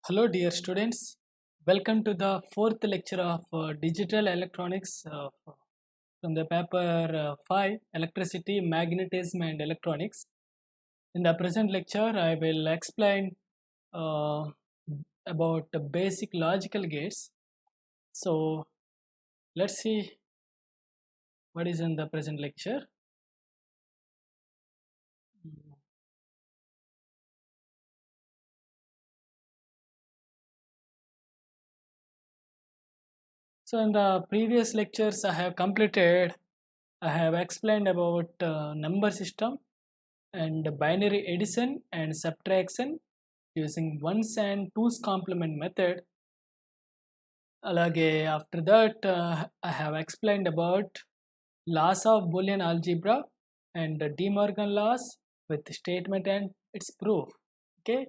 Hello, dear students. Welcome to the fourth lecture of digital electronics from the paper 5 Electricity, Magnetism, and Electronics. In the present lecture, I will explain uh, about the basic logical gates. So, let's see what is in the present lecture. So, in the previous lectures, I have explained about number system and binary addition and subtraction using ones and twos complement method. Alage after that I have explained about laws of Boolean algebra and the De Morgan laws with statement and its proof. Okay,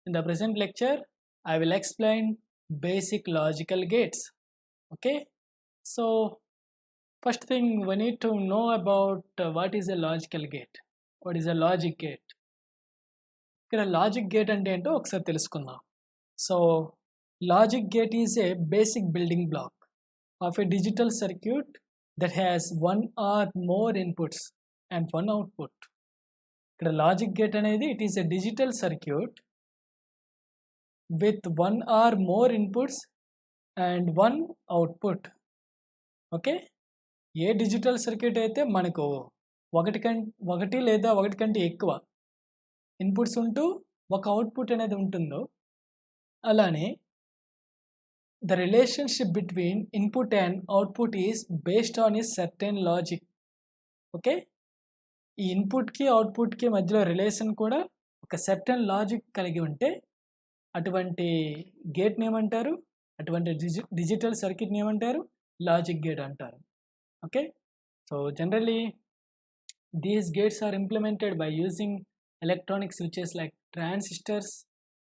in the present lecture I will explain basic logical gates. Okay, so first thing we need to know about what is a logical gate. What is a logic gate? ఇక్కడ logic gate అంటే ఏంటో ఒకసారి తెలుసుకుందాం. So logic gate is A basic building black of A digital circuit that has one or more inputs and one output. ఇక్కడ logic gate అనేది it is a digital circuit with one or more inputs and one output. Okay, A digital circuit అయితే మనకు ఒకటి లేదా ఒకటి కంటే ఎక్కువ inputs ఉంటూ ఒక అవుట్పుట్ అనేది ఉంటుందో, అలానే the relationship between input and output is based on a certain logic. Okay, ఈ ఇన్పుట్కి అవుట్పుట్కి మధ్యలో రిలేషన్ కూడా ఒక సర్టెన్ లాజిక్ కలిగి ఉంటే అటువంటి గేట్ని ఏమంటారు, అటువంటి డిజిటల్ సర్క్యూట్ని ఏమంటారు, లాజిక్ గేట్ అంటారు. Okay, so generally these gates are implemented by using electronic switches like transistors,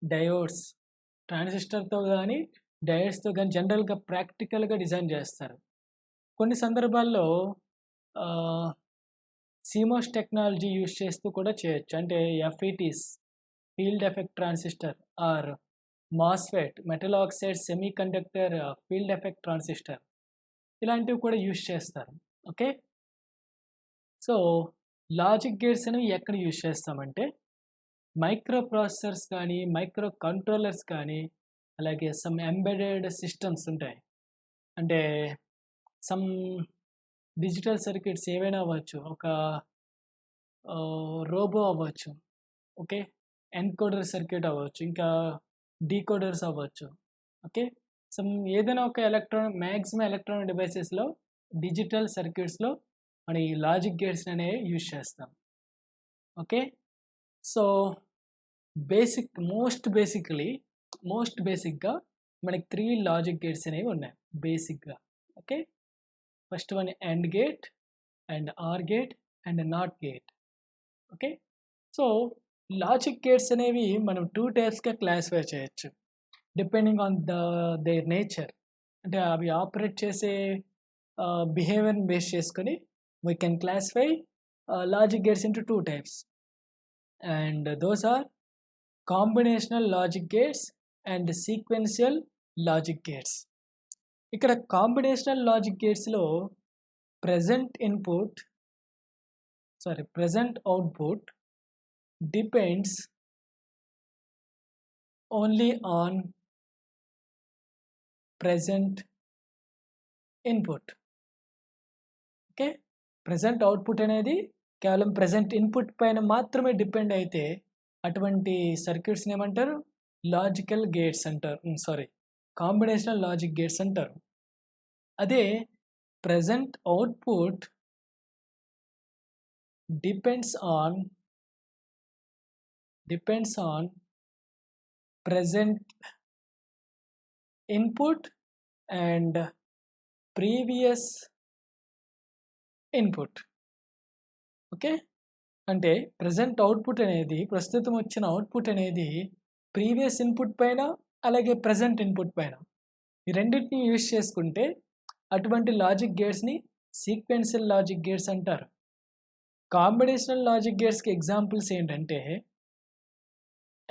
diodes. ట్రాన్సిస్టర్తో కానీ డయోడ్స్తో కానీ జనరల్గా ప్రాక్టికల్గా డిజైన్ చేస్తారు. కొన్ని సందర్భాల్లో సిమోస్ టెక్నాలజీ యూజ్ చేస్తూ కూడా చేయొచ్చు. అంటే FETs, field effect transistor, or MOSFET, metal oxide semiconductor field effect transistor, ఇలాంటివి కూడా యూజ్ చేస్తారు. ఓకే, సో లాజిక్ గేట్స్ అనేవి ఎక్కడ యూజ్ చేస్తామంటే మైక్రో ప్రాసెసర్స్ కానీ మైక్రో కంట్రోలర్స్ కానీ అలాగే సమ్ ఎంబెడెడ్ సిస్టమ్స్ ఉంటాయి. అంటే సమ్ డిజిటల్ సర్క్యూట్స్ ఏవైనా అవ్వచ్చు, ఒక రోబో అవ్వచ్చు, ఓకే, ఎన్కోడర్ సర్క్యూట్ అవ్వచ్చు, ఇంకా డీకోడర్స్ అవ్వచ్చు. ఓకే, సమ్ ఏదైనా ఒక మ్యాక్సిమం ఎలక్ట్రానిక్ డివైసెస్లో డిజిటల్ సర్క్యూట్స్లో మన ఈ లాజిక్ గేట్స్ అనేవి యూజ్ చేస్తాం. ఓకే, సో మోస్ట్ బేసిక్గా మనకి 3 లాజిక్ గేట్స్ అనేవి ఉన్నాయి బేసిక్గా. Okay, first one and gate and or gate and not gate. Okay, so logic gates అనేవి మనం 2 టైప్స్గా క్లాసిఫై చేయొచ్చు డిపెండింగ్ ఆన్ దేర్ నేచర్. అంటే అవి ఆపరేట్ చేసే బిహేవియర్ని బేస్ చేసుకొని we can classify logic gates into 2 types, and those are combinational logic gates and sequential logic gates. ఇక్కడ కాంబినేషనల్ లాజిక్ గేట్స్లో present output depends only on present input. Okay, present output అనేది కేవలం present input పైన మాత్రమే depend అయితే అటువంటి సర్క్యూట్స్ని ఏమంటారు, logical gates అంటారు. కాంబినేషనల్ లాజిక్ గేట్స్ అంటారు. అదే present output depends on present input and previous input. Okay, అంటే ప్రజెంట్ అవుట్పుట్ అనేది, ప్రస్తుతం వచ్చిన అవుట్పుట్ అనేది ప్రీవియస్ ఇన్పుట్ పైన అలాగే ప్రజెంట్ ఇన్పుట్ పైన ఈ రెండింటిని యూజ్ చేసుకుంటే అటువంటి లాజిక్ గేట్స్ని సీక్వెన్షియల్ లాజిక్ గేట్స్ అంటారు. కాంబినేషనల్ లాజిక్ గేట్స్కి ఎగ్జాంపుల్స్ ఏంటంటే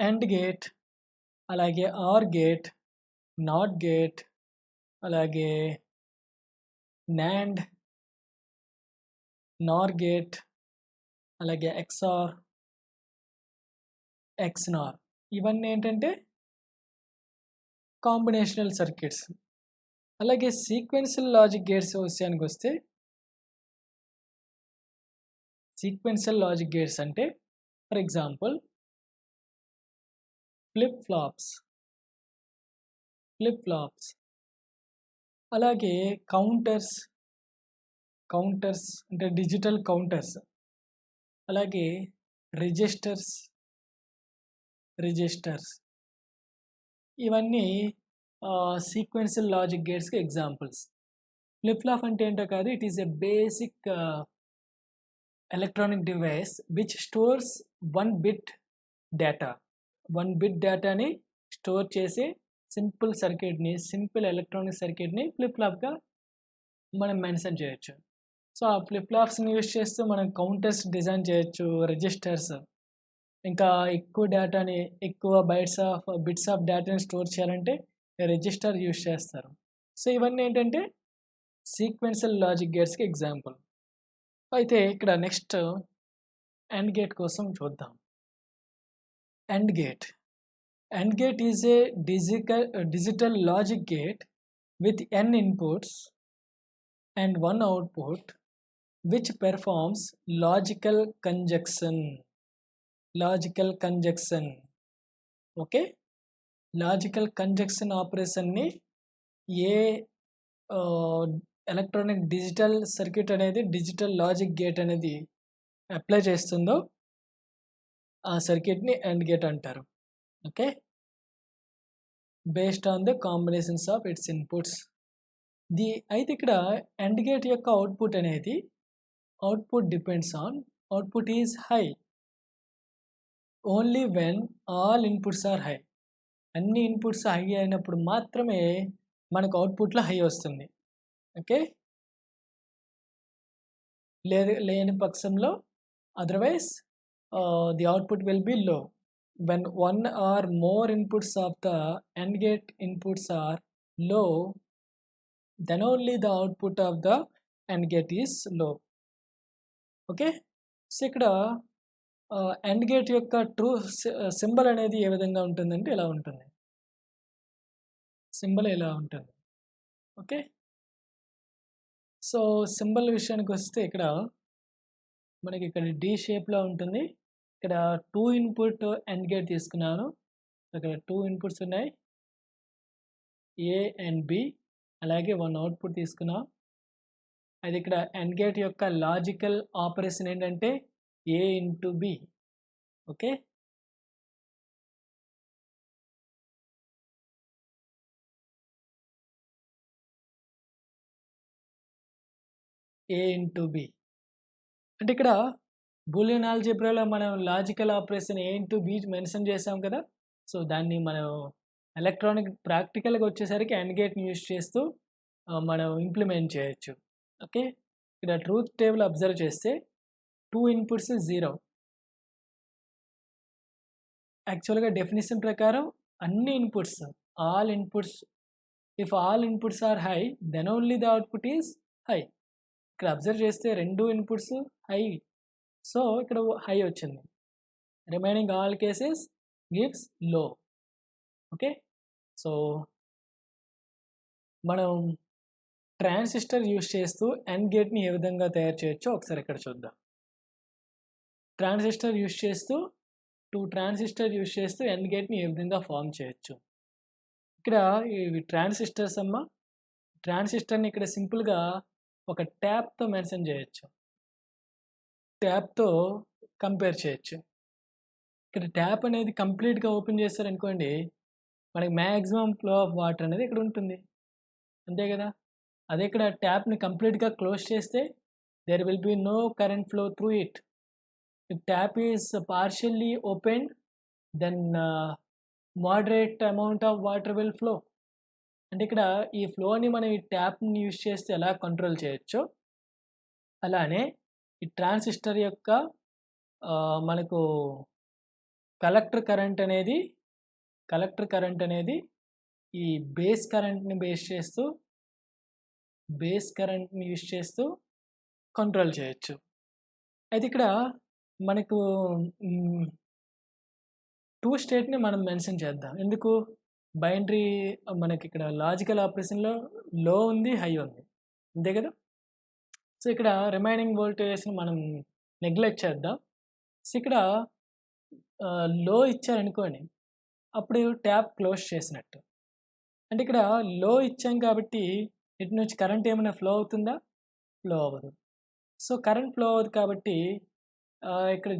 అండ్ గేట్, అలాగే ఆర్ గేట్, నాట్ గేట్, అలాగే నాండ్, నార్ గేట్, అలాగే ఎక్స్ఆర్, ఎక్స్నార్. ఇవన్నీ ఏంటంటే కాంబినేషనల్ సర్క్యూట్స్. అలాగే సీక్వెన్షియల్ లాజిక్ గేట్స్ విషయానికి వస్తే, సీక్వెన్షియల్ లాజిక్ గేట్స్ అంటే ఫర్ ఎగ్జాంపుల్ ఫ్లిప్ ఫ్లాప్స్, అలాగే కౌంటర్స్ అంటే డిజిటల్ కౌంటర్స్, అలాగే రిజిస్టర్స్ ఇవన్నీ సీక్వెన్షియల్ లాజిక్ గేట్స్కి ఎగ్జాంపుల్స్. ఫ్లిప్ ఫ్లాప్ అంటే ఏంటో కాదు, it is a basic electronic device which stores 1 bit డేటాని స్టోర్ చేసి సింపుల్ ఎలక్ట్రానిక్ సర్క్యూట్ని ఫ్లిప్ ఫ్లాప్గా మనం మెన్షన్ చేయొచ్చు. సో ఆ ఫ్లిప్ ఫ్లాప్స్ని యూజ్ చేస్తూ మనం కౌంటర్స్ డిజైన్ చేయొచ్చు, రిజిస్టర్స్, ఇంకా ఎక్కువ బిట్స్ ఆఫ్ డేటాని స్టోర్ చేయాలంటే రిజిస్టర్ యూజ్ చేస్తారు. సో ఇవన్నీ ఏంటంటే సీక్వెన్షియల్ లాజిక్ గేట్స్కి ఎగ్జాంపుల్. అయితే ఇక్కడ నెక్స్ట్ AND గేట్ కోసం చూద్దాం. AND gate is a digital logic gate with n inputs and one output which performs logical conjunction. Okay, logical conjunction ఆపరేషన్ని ఏ ఎలక్ట్రానిక్ డిజిటల్ సర్క్యూట్ అనేది డిజిటల్ లాజిక్ గేట్ అనేది apply చేస్తుందో ఆ సర్క్యూట్ని AND గేట్ అంటారు. Okay, based on the combinations of its inputs. అయితే ఇక్కడ AND గేట్ యొక్క output depends on output is high only when all inputs are high. అన్ని ఇన్పుట్స్ హై అయినప్పుడు మాత్రమే మనకు అవుట్పుట్లో హై వస్తుంది. ఓకే, లేని పక్షంలో otherwise the output will be low. When one or more inputs of the AND gate inputs are low, then only the output of the AND gate is low. Okay, so ఇక్కడ AND gate యొక్క true symbol అనేది ఏ విధంగా ఉంటుందంటే ఇలా ఉంటుంది. Symbol ఇలా ఉంటుంది. Okay, so symbol విషయానికి వస్తే ఇక్కడ మనకి ఇక్కడ డి షేప్లో ఉంటుంది. ఇక్కడ 2 ఇన్పుట్ AND గేట్ తీసుకున్నాను. ఇక్కడ 2 ఇన్పుట్స్ ఉన్నాయి, A అండ్ B, అలాగే 1 అవుట్పుట్ తీసుకున్నాం. అది ఇక్కడ AND గేట్ యొక్క లాజికల్ ఆపరేషన్ ఏంటంటే A into B. Okay, A into B అంటే ఇక్కడ బూలియన్ ఆల్జీబ్రాలో మనం logical operation A into B mention చేసాం కదా. సో దాన్ని మనం ప్రాక్టికల్గా వచ్చేసరికి AND గేట్ని యూజ్ చేస్తూ మనం ఇంప్లిమెంట్ చేయొచ్చు. ఓకే, ఇక్కడ ట్రూత్ టేబుల్ అబ్జర్వ్ చేస్తే 2 ఇన్పుట్స్ 0. యాక్చువల్గా డెఫినేషన్ ప్రకారం అన్ని inputs if all inputs are high then only the output is high. ఇక్కడ అబ్జర్వ్ చేస్తే 2 ఇన్పుట్స్ హై, సో ఇక్కడ హై వచ్చింది. Remaining all cases gives low. Okay, so మనం ట్రాన్సిస్టర్ యూజ్ చేస్తూ AND గేట్ని ఏ విధంగా తయారు చేయొచ్చో ఒకసారి ఇక్కడ చూద్దాం. ట్రాన్సిస్టర్ యూజ్ చేస్తూ AND గేట్ని ఏ విధంగా ఫామ్ చేయొచ్చు. ఇక్కడ ఇవి ట్రాన్సిస్టర్ని ఇక్కడ సింపుల్గా ఒక ట్యాప్తో మెన్షన్ చేయొచ్చు, ట్యాప్తో కంపేర్ చేయొచ్చు. ఇక్కడ ట్యాప్ అనేది కంప్లీట్గా ఓపెన్ చేస్తారనుకోండి, మనకి మ్యాక్సిమం ఫ్లో ఆఫ్ వాటర్ అనేది ఇక్కడ ఉంటుంది, అంతే కదా. అదే ఇక్కడ ట్యాప్ని కంప్లీట్గా క్లోజ్ చేస్తే there will be no current flow through it. If tap is partially open then moderate amount of water will flow. అంటే ఇక్కడ ఈ ఫ్లోని మనం ఈ ట్యాప్ని యూజ్ చేస్తే ఎలా కంట్రోల్ చేయొచ్చో అలానే ఈ ట్రాన్సిస్టర్ యొక్క మనకు కలెక్టర్ కరెంట్ అనేది కలెక్టర్ కరెంట్ అనేది ఈ బేస్ కరెంట్ని యూస్ చేస్తూ కంట్రోల్ చేయొచ్చు. అయితే ఇక్కడ మనకు 2 స్టేట్ని మనం మెన్షన్ చేద్దాం. ఎందుకు? బైనరీ మనకి ఇక్కడ లాజికల్ ఆపరేషన్లో లో ఉంది, హై ఉంది, అంతే కదా. సో ఇక్కడ రిమైనింగ్ వోల్టేజెస్ని మనం నెగ్లెక్ట్ చేద్దాం. సో ఇక్కడ లో ఇచ్చారనుకోండి, అప్పుడు ట్యాప్ క్లోజ్ చేసినట్టు. అంటే ఇక్కడ లో ఇచ్చాం కాబట్టి ఇటు నుంచి కరెంట్ ఏమైనా ఫ్లో అవుతుందా? ఫ్లో అవ్వదు. సో కరెంట్ ఫ్లో అవ్వదు కాబట్టి ఇక్కడ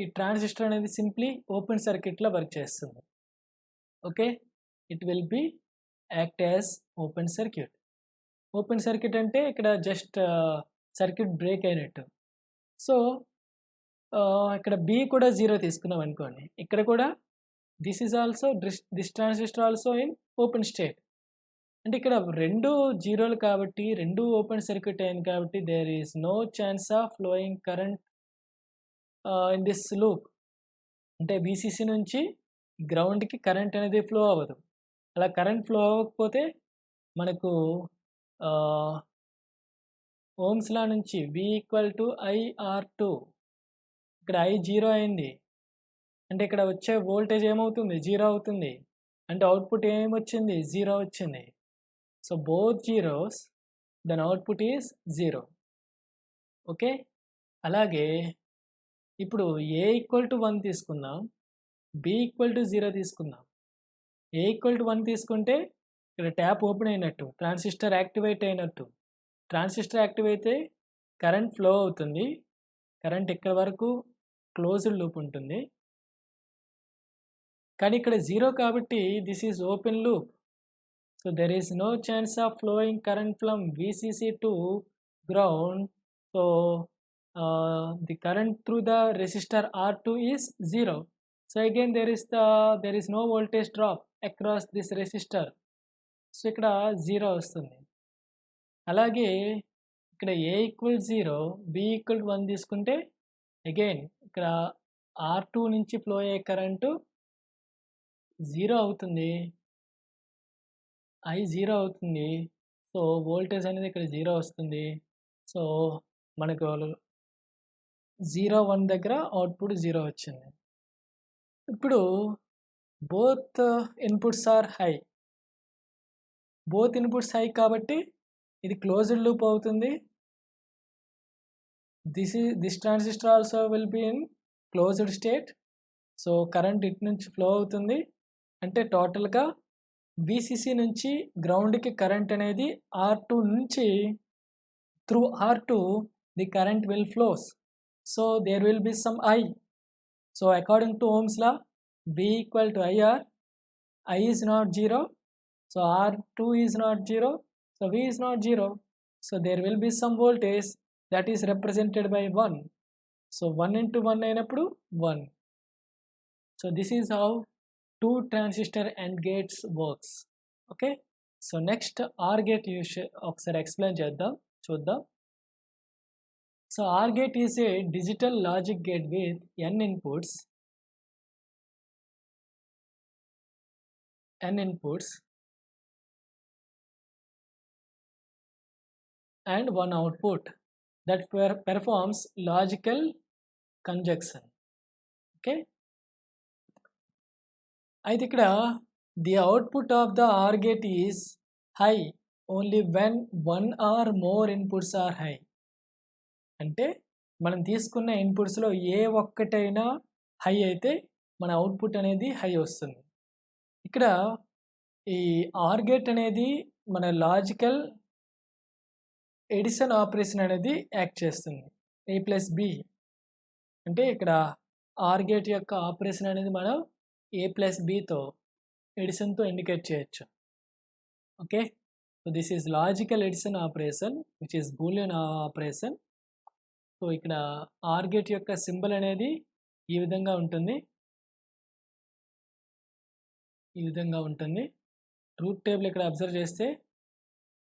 ఈ ట్రాన్సిస్టర్ అనేది సింప్లీ ఓపెన్ సర్క్యూట్లో వర్క్ చేస్తుంది. Okay, it will be act as open circuit. Open circuit అంటే ఇక్కడ జస్ట్ సర్క్యూట్ బ్రేక్ అయినట్టు. సో ఇక్కడ బి కూడా 0 తీసుకున్నాం అనుకోండి, ఇక్కడ కూడా this transistor also in open state. అంటే ఇక్కడ రెండు జీరోలు కాబట్టి, రెండు ఓపెన్ సర్క్యూట్ అయింది కాబట్టి there is no chance of flowing current in this loop. అంటే బీసీసీ నుంచి గ్రౌండ్కి కరెంట్ అనేది ఫ్లో అవ్వదు. అలా కరెంట్ ఫ్లో అవ్వకపోతే మనకు ఓమ్స్ లా నుంచి V = IR2, ఇక్కడ I 0 అయింది అంటే ఇక్కడ వచ్చే వోల్టేజ్ ఏమవుతుంది? 0 అవుతుంది. అంటే అవుట్పుట్ ఏమొచ్చింది? 0 వచ్చింది. So both zeros, then output is 0. Okay, అలాగే ఇప్పుడు A = 1 తీసుకుందాం, B = 0 తీసుకుందాం. A = 1 తీసుకుంటే ఇక్కడ ట్యాప్ ఓపెన్ అయినట్టు, ట్రాన్సిస్టర్ యాక్టివేట్ అయినట్టు. ట్రాన్సిస్టర్ యాక్టివ్ అయితే కరెంట్ ఫ్లో అవుతుంది. కరెంట్ ఇక్కడ వరకు క్లోజ్డ్ లూప్ ఉంటుంది. కానీ ఇక్కడ 0 కాబట్టి this is open loop. So there is no chance of flowing current from VCC to ground. So the current through the resistor R2 is 0. So again there is no voltage drop across this resistor. So ఇక్కడ 0 వస్తుంది. అలాగే ఇక్కడ A = 0, B = 1 తీసుకుంటే again ఇక్కడ R2 నుంచి flow అయ్యే current 0 అవుతుంది, I 0 అవుతుంది. సో వోల్టేజ్ అనేది ఇక్కడ 0 వస్తుంది. సో మనకు 0, 1 దగ్గర అవుట్పుట్ 0 వచ్చింది. ఇప్పుడు both inputs are high. Both inputs high కాబట్టి ఇది క్లోజ్డ్ లూప్ అవుతుంది. This transistor also will be in closed state. So current ఇటు నుంచి ఫ్లో అవుతుంది. అంటే టోటల్గా VCC నుంచి గ్రౌండ్కి కరెంట్ అనేది R2 నుంచి through R2 the current will flows. So there will be some I. So according to Ohm's law V = IR, I is not 0, so R2 is not 0, so V is not 0. So there will be some voltage that is represented by 1. So 1 into 1 అయినప్పుడు 1. So this is how 2 transistor AND gates works. Okay, so next OR gate ఒకసారి explain చూద్దాం. So OR gate is a digital logic gate with n inputs and one output that performs logical conjunction. Okay, అయితే ఇక్కడ the output of the OR gate is high only when one or more inputs are high. అంటే మనం తీసుకున్న ఇన్పుట్స్లో ఏ ఒక్కటైనా high అయితే మన output అనేది high వస్తుంది. ఇక్కడ ఈ OR గేట్ అనేది మన లాజికల్ ఎడిషన్ ఆపరేషన్ అనేది యాక్ట్ చేస్తుంది. A+B అంటే ఇక్కడ OR గేట్ యొక్క ఆపరేషన్ అనేది మనం A+Bతో ఎడిషన్తో ఇండికేట్ చేయొచ్చు. Okay, so this is logical edition operation which is Boolean operation. So ఇక్కడ OR గేట్ యొక్క సింబల్ అనేది ఈ విధంగా ఉంటుంది. ట్రూత్ టేబుల్ ఇక్కడ అబ్జర్వ్ చేస్తే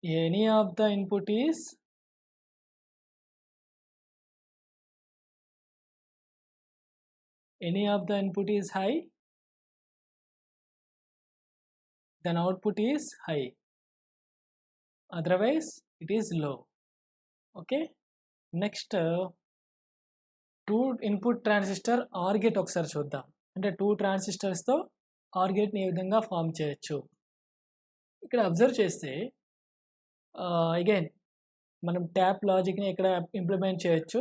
any of the input is high then output is high, otherwise it is low. Okay, next two input transistor are gate ఒకసారి చూద్దాం. అంటే 2 ట్రాన్సిస్టర్స్తో ఆర్ గేట్ని ఏ విధంగా ఫామ్ చేయొచ్చు. ఇక్కడ అబ్జర్వ్ చేస్తే అగైన్ మనం ట్యాప్ లాజిక్ని ఇక్కడ ఇంప్లిమెంట్ చేయొచ్చు.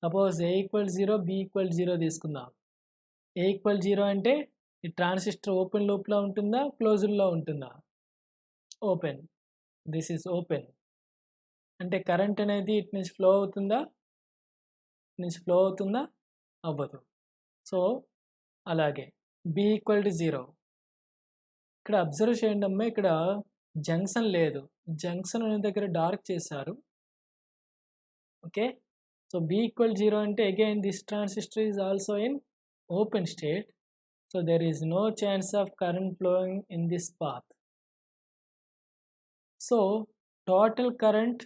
సపోజ్ A = 0, B = 0 తీసుకుందాం. A = 0 అంటే ఈ ట్రాన్సిస్టర్ ఓపెన్ లూప్లో ఉంటుందా, క్లోజ్డ్లో ఉంటుందా? ఓపెన్. This is open. అంటే కరెంట్ అనేది ఇటు నుంచి ఫ్లో అవుతుందా, అవ్వదు. సో అలాగే B = 0. ఇక్కడ అబ్జర్వ్ చేయండి అమ్మా, ఇక్కడ జంక్షన్ లేదు. జంక్షన్ అనే దగ్గర డార్క్ చేశారు. ఓకే, సో B = 0 అంటే again this transistor is also in open state. So there is no chance of current flowing in this path. So total current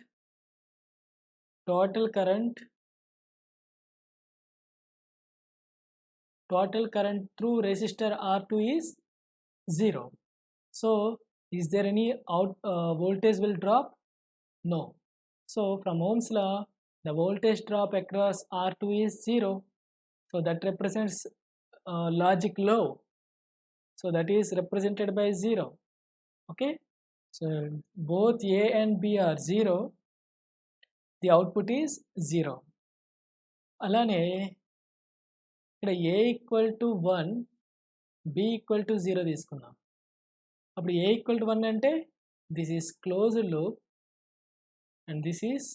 through resistor R2 is 0. So is there any voltage will drop? No. So from Ohm's law, the voltage drop across R2 is 0. So that represents logic low. So that is represented by 0. Okay, so both A and B are 0. The output is 0. అలానే ఇక్కడ A = 1, B = 0 తీసుకుందాం. అప్పుడు A = 1 అంటే this is closed loop and this is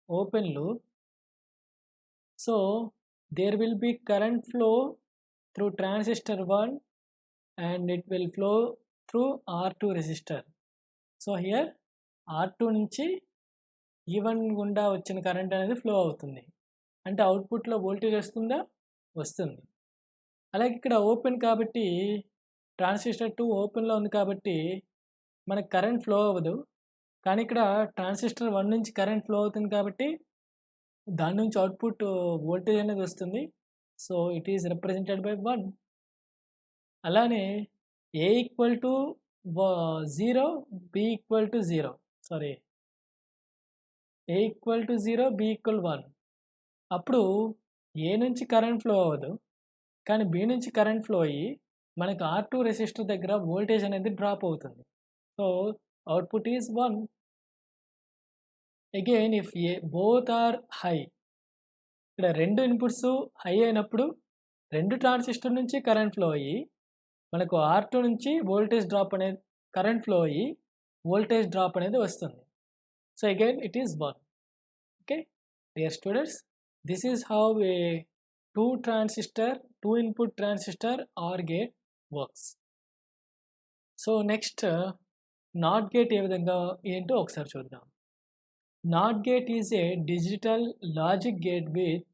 open loop. So there will be current flow through transistor 1 and it will flow through R2 resistor. So here R2 నుంచి E1 గుండా వచ్చిన current అనేది flow అవుతుంది. అంటే అవుట్పుట్లో voltage వస్తుంది. అలాగే ఇక్కడ ఓపెన్ కాబట్టి ట్రాన్సిస్టర్ 2 ఓపెన్లో ఉంది కాబట్టి మనకు కరెంట్ ఫ్లో అవ్వదు. కానీ ఇక్కడ ట్రాన్సిస్టర్ 1 నుంచి కరెంట్ ఫ్లో అవుతుంది కాబట్టి దాని నుంచి అవుట్పుట్ వోల్టేజ్ అనేది వస్తుంది. So it is represented by 1. అలానే A = 0, B = 0. Sorry, A = 0, B = 1. అప్పుడు A నుంచి కరెంట్ ఫ్లో అవ్వదు, కానీ B నుంచి కరెంట్ ఫ్లో అయ్యి మనకు R2 రెసిస్టర్ దగ్గర వోల్టేజ్ అనేది డ్రాప్ అవుతుంది. So output is 1. Again if both are high, ఇక్కడ 2 ఇన్పుట్స్ హై అయినప్పుడు 2 ట్రాన్సిస్టర్ నుంచి కరెంట్ ఫ్లో అయ్యి మనకు R2 నుంచి కరెంట్ ఫ్లో అయ్యి వోల్టేజ్ డ్రాప్ అనేది వస్తుంది. So again it is 1. Okay dear students, this is how a 2 input transistor are gate works. So next NOT gate ఏ విధంగా ఏంటో ఒకసారి చూద్దాం. NOT gate is a digital logic gate with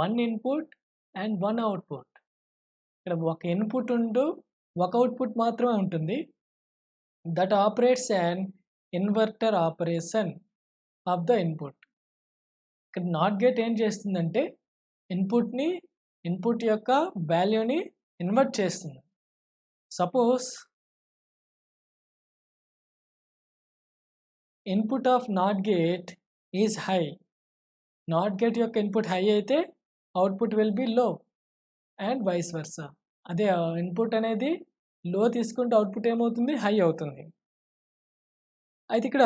1 input and 1 output. ఇక్కడ ఒక input ఉంటూ ఒక output మాత్రమే ఉంటుంది. That operates and inverter operation of the input. ఇక్కడ నాట్ గేట్ ఏం చేస్తుందంటే ఇన్పుట్ యొక్క వాల్యూని ఇన్వర్ట్ చేస్తుంది. Suppose input of not gate is high. Not gate యొక్క ఇన్పుట్ హై అయితే అవుట్పుట్ విల్ బి లో అండ్ వైస్ వర్సా. అదే ఇన్పుట్ అనేది లో తీసుకుంటే అవుట్పుట్ ఏమవుతుంది, హై అవుతుంది. అయితే ఇక్కడ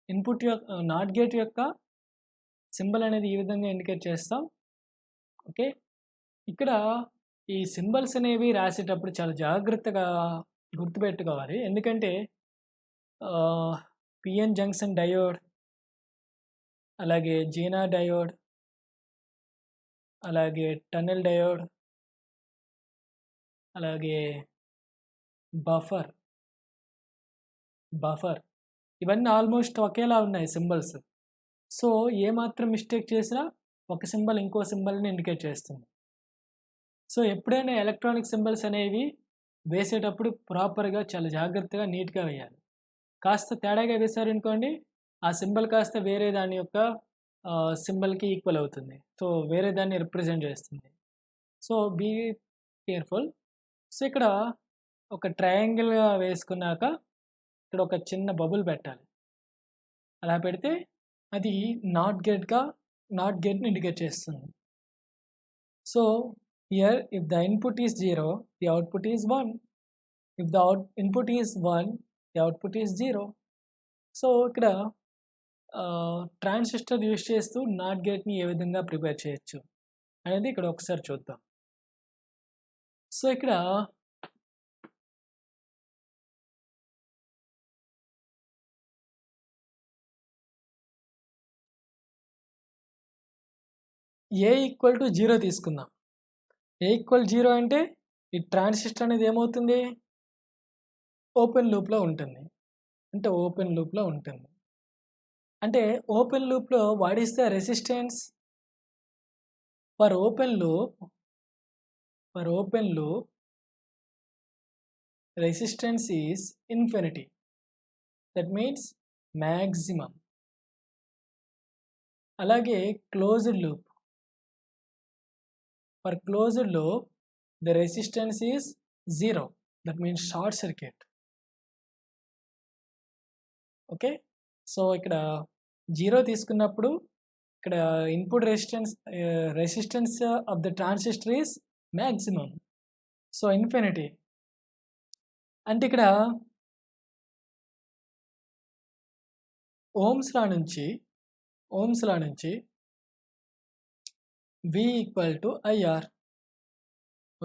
ఇన్పుట్ యొక్క నాట్ గేట్ యొక్క సింబల్ అనేది ఈ విధంగా ఇండికేట్ చేస్తాం. ఓకే, ఇక్కడ ఈ సింబల్స్ అనేవి రాసేటప్పుడు చాలా జాగ్రత్తగా గుర్తుపెట్టుకోవాలి. ఎందుకంటే పిఎన్ జంక్షన్ డయోడ్, అలాగే జీనా డయోడ్, అలాగే టన్నెల్ డయోడ్, అలాగే బఫర్ ఇవన్నీ ఆల్మోస్ట్ ఒకేలా ఉన్నాయి సింబల్స్. సో ఏమాత్రం మిస్టేక్ చేసినా ఒక సింబల్ ఇంకో సింబల్ని ఇండికేట్ చేస్తుంది. సో ఎప్పుడైనా ఎలక్ట్రానిక్ సింబల్స్ అనేవి వేసేటప్పుడు ప్రాపర్గా చాలా జాగ్రత్తగా నీట్గా వేయాలి. కాస్త తేడాగా వేశారనుకోండి, ఆ సింబల్ కాస్త వేరే దాని యొక్క సింబల్కి ఈక్వల్ అవుతుంది. సో వేరే దాన్ని రిప్రజెంట్ చేస్తుంది. So be careful. సో ఇక్కడ ఒక ట్రయాంగిల్గా వేసుకున్నాక ఇక్కడ ఒక చిన్న బబుల్ పెట్టాలి. అలా పెడితే అది నాట్ గేట్ని ఇండికేట్ చేస్తుంది. So here if the input is 0, the output is 1. If the input is 1, the output is 0. So ఇక్కడ ట్రాన్సిస్టర్ యూజ్ చేస్తూ నాట్ గేట్ని ఏ విధంగా ప్రిపేర్ చేయొచ్చు అనేది ఇక్కడ ఒకసారి చూద్దాం. సో ఇక్కడ A = 0 తీసుకుందాం. A = 0 అంటే ఈ ట్రాన్సిస్టర్ అనేది ఏమవుతుంది, ఓపెన్ లూప్లో ఉంటుంది. అంటే ఓపెన్ లూప్లో what is the resistance for open loop resistance is infinity. That means maximum. అలాగే closed loop, for closed loop the resistance is 0. That means short circuit. Okay, so ఇక్కడ 0 తీసుకున్నప్పుడు ఇక్కడ input resistance of the transistor is maximum. So infinity అంటే ఇక్కడ Ohm's లా నుంచి V = IR.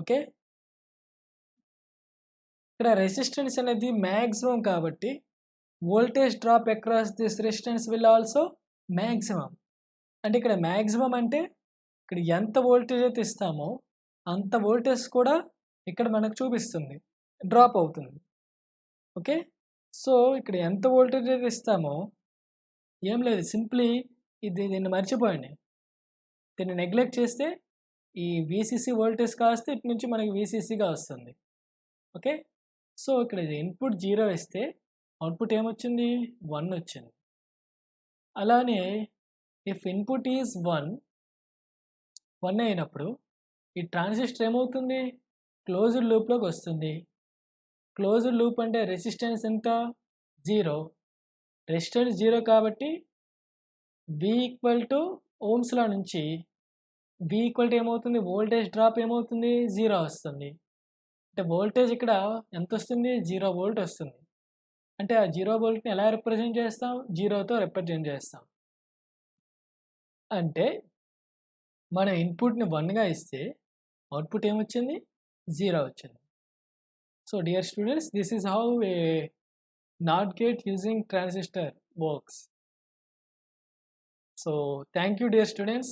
Okay, ఇక్కడ resistance అనేది maximum కాబట్టి voltage drop across this resistance will also maximum. అంటే ఇక్కడ మ్యాక్సిమం అంటే ఇక్కడ ఎంత వోల్టేజ్ అయితే ఇస్తామో అంత వోల్టేజ్ కూడా ఇక్కడ మనకు చూపిస్తుంది, డ్రాప్ అవుతుంది. ఓకే, సో ఇక్కడ ఎంత వోల్టేజ్ అయితే ఇస్తామో ఏం లేదు, సింప్లీ దీన్ని మర్చిపోయండి. దీన్ని నెగ్లెక్ట్ చేస్తే ఈ VCC వోల్టేజ్ కాస్తే ఇటు నుంచి మనకి VCCగా వస్తుంది. ఓకే, సో ఇక్కడ ఇన్పుట్ 0 ఇస్తే అవుట్పుట్ ఏమొచ్చింది, 1 వచ్చింది. అలానే ఇఫ్ ఇన్పుట్ ఈజ్ 1 అయినప్పుడు ఈ ట్రాన్సిస్టర్ ఏమవుతుంది, క్లోజ్డ్ లూప్లోకి వస్తుంది. క్లోజ్డ్ లూప్ అంటే రెసిస్టెన్స్ ఎంత, 0. రెసిస్టెన్స్ 0 కాబట్టి V = ఓమ్స్ లా నుంచి V = ఏమవుతుంది, వోల్టేజ్ డ్రాప్ ఏమవుతుంది, 0 వస్తుంది. అంటే వోల్టేజ్ ఇక్కడ ఎంత వస్తుంది, 0 వోల్ట్ వస్తుంది. అంటే ఆ 0 వోల్ట్ని ఎలా రిప్రజెంట్ చేస్తాం, 0తో రిప్రజెంట్ చేస్తాం. అంటే మన ఇన్పుట్ని 1గా ఇస్తే అవుట్పుట్ ఏమొచ్చింది, 0 వచ్చింది. So dear students, this is how a NOT gate using transistor works. So thank you dear students.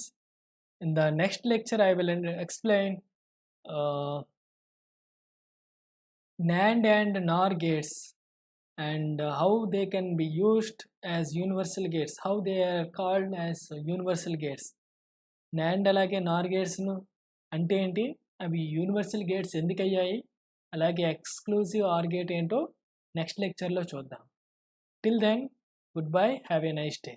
In the next lecture I will explain NAND and NOR gates and how they can be used as universal gates, how they are called as universal gates. NAND అలాగే NOR gates ను అంటే ఏంటి, అవి universal gates ఎందుకు అయ్యాయి, అలాగే exclusive or gate ఏంటో next లెక్చర్లో చూద్దాం. Till then goodbye, have a nice day.